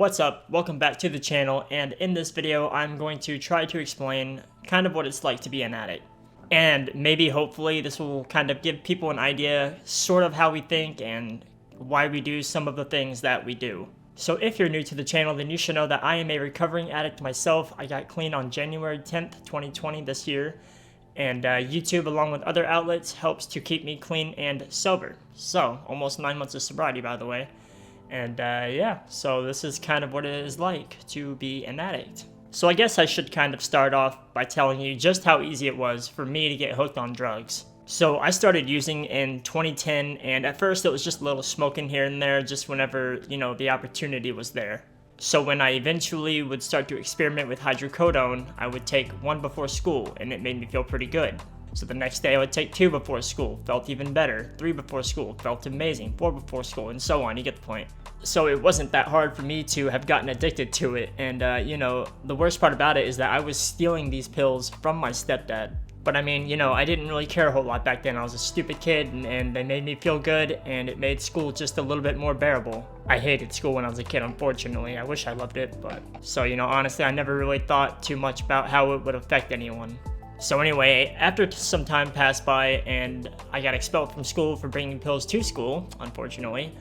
What's up? Welcome back to the channel, and in this video I'm going to try to explain kind of what it's like to be an addict. And maybe hopefully this will kind of give people an idea sort of how we think and why we do some of the things that we do. So if you're new to the channel, then you should know that I am a recovering addict myself. I got clean on January 10th, 2020 this year. And YouTube, along with other outlets, helps to keep me clean and sober. So, almost 9 months of sobriety, by the way. And yeah, so this is kind of what it is like to be an addict. So I guess I should kind of start off by telling you just how easy it was for me to get hooked on drugs. So I started using in 2010, and at first it was just a little smoking here and there, just whenever, the opportunity was there. So when I eventually would start to experiment with hydrocodone, I would take one before school, and it made me feel pretty good. So the next day I would take 2 before school, felt even better. 3 before school, felt amazing. 4 before school, and so on, you get the point. So it wasn't that hard for me to have gotten addicted to it, and the worst part about it is that I was stealing these pills from my stepdad. But I mean, I didn't really care a whole lot back then. I was a stupid kid, and they made me feel good, and it made school just a little bit more bearable. I hated school when I was a kid, unfortunately. I wish I loved it, but... So, honestly, I never really thought too much about how it would affect anyone. So anyway, after some time passed by, and I got expelled from school for bringing pills to school, unfortunately,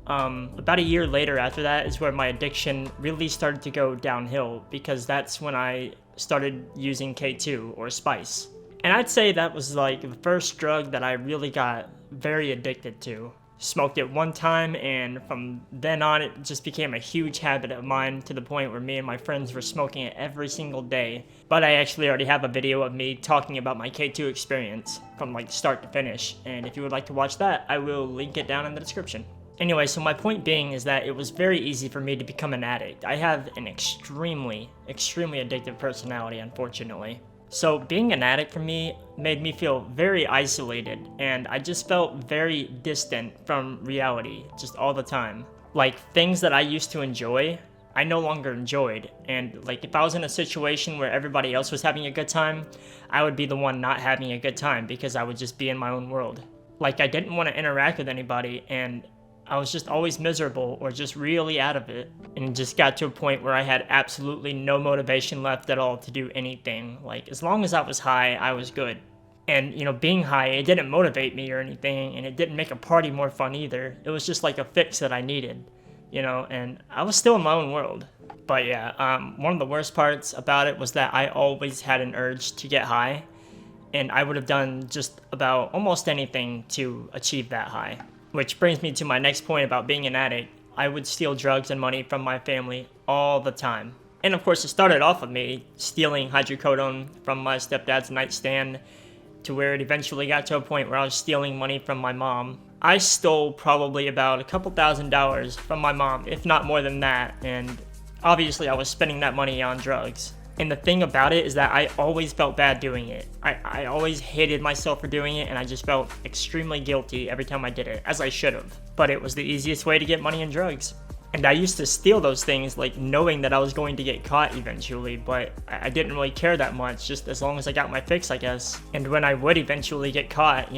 about a year later after that is where my addiction really started to go downhill, because that's when I started using K2, or Spice. And I'd say that was like the first drug that I really got very addicted to. Smoked it one time, and from then on it just became a huge habit of mine, to the point where me and my friends were smoking it every single day. But I actually already have a video of me talking about my K2 experience from like start to finish, and if you would like to watch that, I will link it down in the description. Anyway, so my point being is that it was very easy for me to become an addict. I have an extremely addictive personality, unfortunately. So being an addict for me made me feel very isolated, and I just felt very distant from reality just all the time. Like, things that I used to enjoy, I no longer enjoyed. And like, if I was in a situation where everybody else was having a good time, I would be the one not having a good time because I would just be in my own world. Like, I didn't want to interact with anybody, and I was just always miserable or just really out of it, and it just got to a point where I had absolutely no motivation left at all to do anything. Like, as long as I was high, I was good. And, being high, it didn't motivate me or anything, and it didn't make a party more fun either. It was just like a fix that I needed, and I was still in my own world. But yeah, one of the worst parts about it was that I always had an urge to get high, and I would have done just about almost anything to achieve that high. Which brings me to my next point about being an addict. I would steal drugs and money from my family all the time. And of course, it started off with me stealing hydrocodone from my stepdad's nightstand, to where it eventually got to a point where I was stealing money from my mom. I stole probably about a couple $1,000s from my mom, if not more than that, and obviously I was spending that money on drugs. And the thing about it is that I always felt bad doing it. I always hated myself for doing it, and I just felt extremely guilty every time I did it, as I should have. But it was the easiest way to get money and drugs. And I used to steal those things, like, knowing that I was going to get caught eventually, but I didn't really care that much, just as long as I got my fix, I guess. And when I would eventually get caught,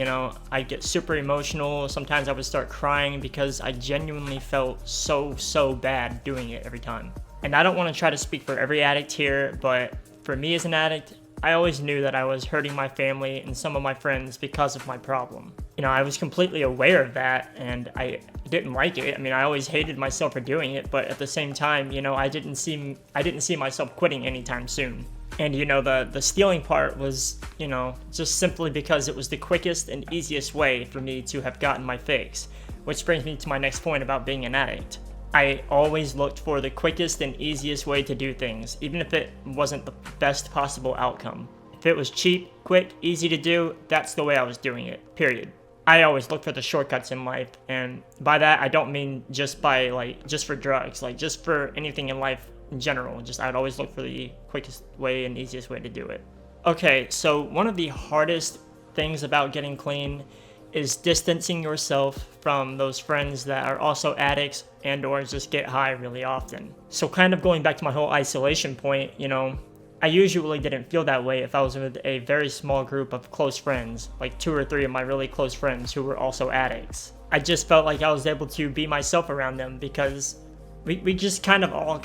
I'd get super emotional. Sometimes I would start crying because I genuinely felt so bad doing it every time. And I don't want to try to speak for every addict here, but for me as an addict, I always knew that I was hurting my family and some of my friends because of my problem. I was completely aware of that, and I didn't like it. I mean, I always hated myself for doing it, but at the same time, I didn't see myself quitting anytime soon. And the stealing part was, just simply because it was the quickest and easiest way for me to have gotten my fix, which brings me to my next point about being an addict. I always looked for the quickest and easiest way to do things, even if it wasn't the best possible outcome. If it was cheap, quick, easy to do, that's the way I was doing it, period. I always look for the shortcuts in life, and by that I don't mean just for drugs, just for anything in life in general. I'd always look for the quickest way and easiest way to do it. Okay, so one of the hardest things about getting clean is distancing yourself from those friends that are also addicts and or just get high really often. So kind of going back to my whole isolation point, I usually didn't feel that way if I was with a very small group of close friends, like 2 or 3 of my really close friends who were also addicts. I just felt like I was able to be myself around them because we just kind of all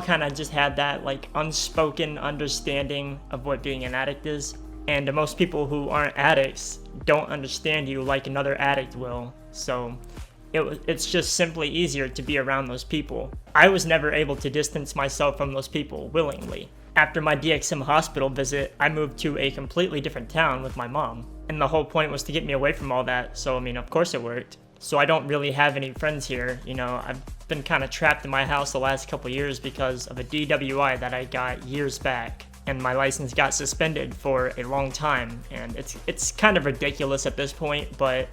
kind of just had that like unspoken understanding of what being an addict is. And most people who aren't addicts don't understand you like another addict will. So it's just simply easier to be around those people. I was never able to distance myself from those people willingly. After my DXM hospital visit, I moved to a completely different town with my mom. And the whole point was to get me away from all that. So, I mean, of course it worked. So I don't really have any friends here. You know, I've been kind of trapped in my house the last couple years because of a DWI that I got years back. And my license got suspended for a long time. And it's kind of ridiculous at this point, but,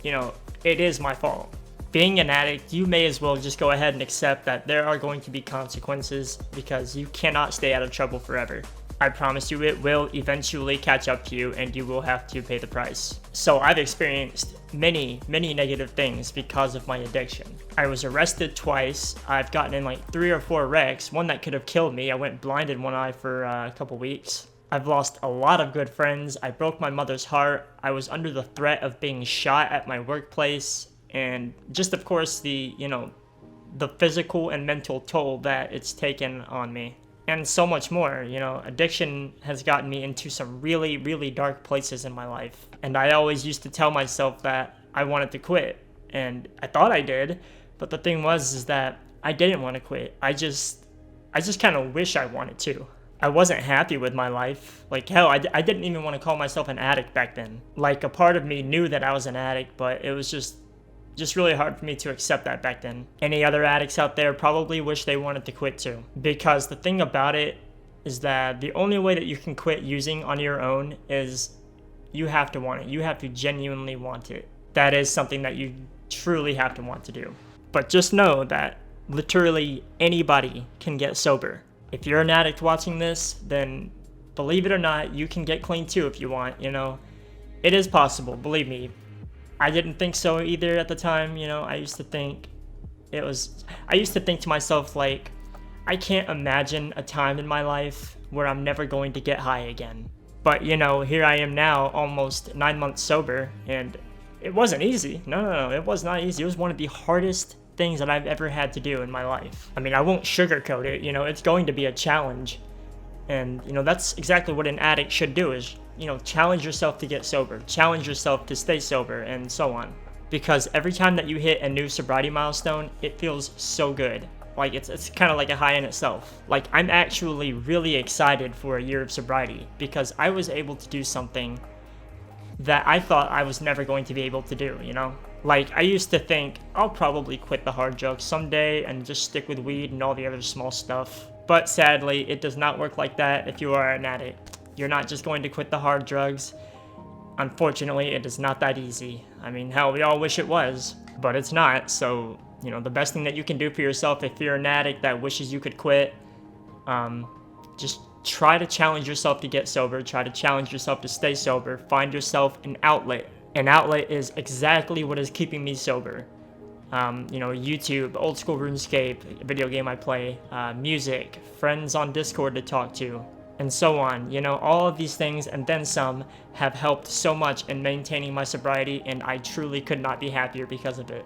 you know, it is my fault. Being an addict, you may as well just go ahead and accept that there are going to be consequences because you cannot stay out of trouble forever. I promise you it will eventually catch up to you and you will have to pay the price. So I've experienced many negative things because of my addiction. I was arrested twice. I've gotten in like 3 or 4 wrecks, one that could have killed me. I went blind in one eye for a couple weeks. I've lost a lot of good friends. I broke my mother's heart. I was under the threat of being shot at my workplace. And just, of course, the physical and mental toll that it's taken on me. And so much more. You know, addiction has gotten me into some really dark places in my life. And I always used to tell myself that I wanted to quit. And I thought I did. But the thing is that I didn't want to quit. I just kind of wish I wanted to. I wasn't happy with my life. Like, hell, I didn't even want to call myself an addict back then. Like, a part of me knew that I was an addict, but it was just really hard for me to accept that back then. Any other addicts out there probably wish they wanted to quit too. Because the thing about it is that the only way that you can quit using on your own is you have to want it. You have to genuinely want it. That is something that you truly have to want to do. But just know that literally anybody can get sober. If you're an addict watching this, then believe it or not, you can get clean too if you want, you know. It is possible, believe me. I didn't think so either at the time, you know. I used to think to myself, like, I can't imagine a time in my life where I'm never going to get high again. But, you know, here I am now, almost 9 months sober, and it wasn't easy. No, it was not easy. It was one of the hardest things that I've ever had to do in my life. I mean, I won't sugarcoat it, you know, it's going to be a challenge. And, you know, that's exactly what an addict should do is, you know, challenge yourself to get sober, challenge yourself to stay sober, and so on. Because every time that you hit a new sobriety milestone, it feels so good. Like, it's kind of like a high in itself. Like, I'm actually really excited for a year of sobriety because I was able to do something that I thought I was never going to be able to do, you know? Like, I used to think, I'll probably quit the hard drugs someday and just stick with weed and all the other small stuff. But sadly, it does not work like that if you are an addict. You're not just going to quit the hard drugs. Unfortunately, it is not that easy. I mean, hell, we all wish it was, but it's not. So, you know, the best thing that you can do for yourself if you're an addict that wishes you could quit, just try to challenge yourself to get sober. Try to challenge yourself to stay sober. Find yourself an outlet. An outlet is exactly what is keeping me sober. You know, YouTube, old school RuneScape, a video game I play, music, friends on Discord to talk to, and so on. You know, all of these things and then some have helped so much in maintaining my sobriety, and I truly could not be happier because of it.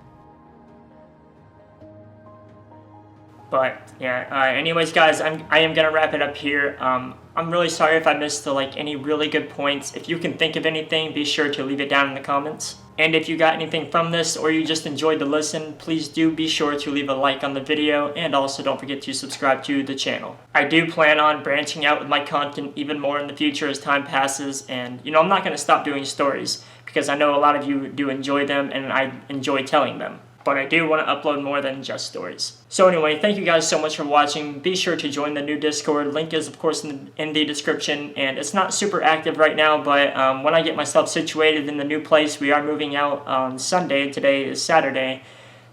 But yeah, anyways guys, I am gonna wrap it up here. I'm really sorry if I missed any really good points. If you can think of anything, be sure to leave it down in the comments. And if you got anything from this or you just enjoyed the listen, please do be sure to leave a like on the video, and also don't forget to subscribe to the channel. I do plan on branching out with my content even more in the future as time passes, and you know, I'm not going to stop doing stories because I know a lot of you do enjoy them and I enjoy telling them. But I do want to upload more than just stories. So anyway, thank you guys so much for watching. Be sure to join the new Discord. Link is, of course, in the description. And it's not super active right now, but when I get myself situated in the new place, we are moving out on Sunday. Today is Saturday.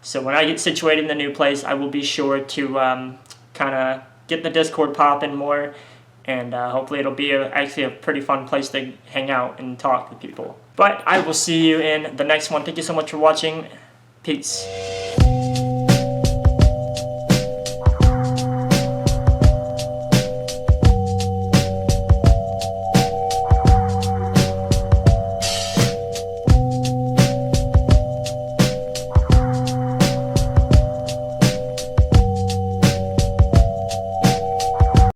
So when I get situated in the new place, I will be sure to kind of get the Discord popping more. And hopefully it'll be actually a pretty fun place to hang out and talk with people. But I will see you in the next one. Thank you so much for watching. Peace.